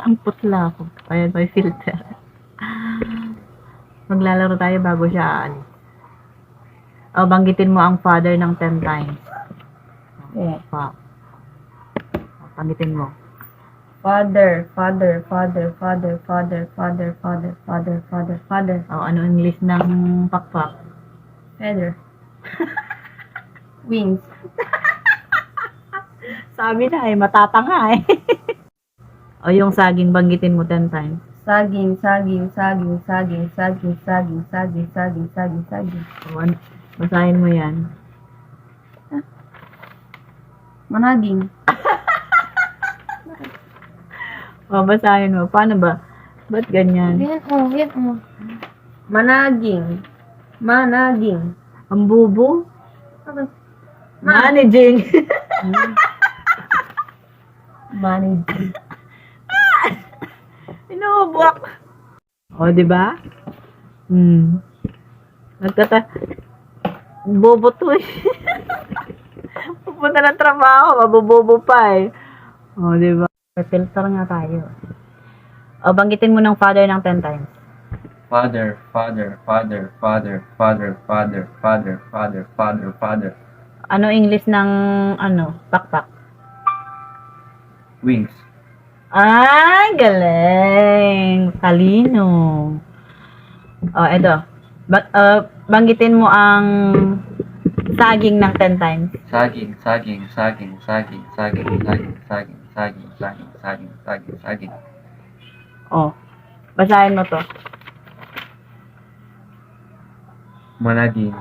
Ang putla ako. Ayan, may filter. Maglalaro tayo bago siya aalis. O, banggitin mo ang father ng 10 times. Yeah. Pa. Banggitin mo. Father, father, father, father, father, father, father, father, father, father. O, ano English ng pakpak? Feather. Wings. Sabi na eh, matatanga eh. O, yung saging, banggitin mo 10 times. Saging, saging, saging, saging, saging, saging, saging, saging, saging, saging. O, basahin mo yan. Managing. O, basahin mo. Paano ba? Ba't ganyan? Yan o, yan o. Managing. Managing. Ang bubo? Okay. Managing. Managing. Inuubok. O, di ba? Bobo to eh. Pupunta ng trabaho, mabobobo pa eh. O, di ba? Filter nga tayo. O, banggitin mo ng father ng 10 times. Father, father, father, father, father, father, father, father, father, father. Ano English ng, pakpak? Wings. Ay, galing. Talino. O, eto. Banggitin mo ang saging ng 10 times. Saging, saging, saging, saging, saging, saging, saging, saging, saging, saging, saging, saging. O, basahin mo to. Managing.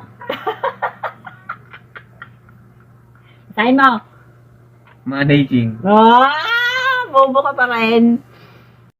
Basahin mo. Managing. Ah, bobo ka pa rin.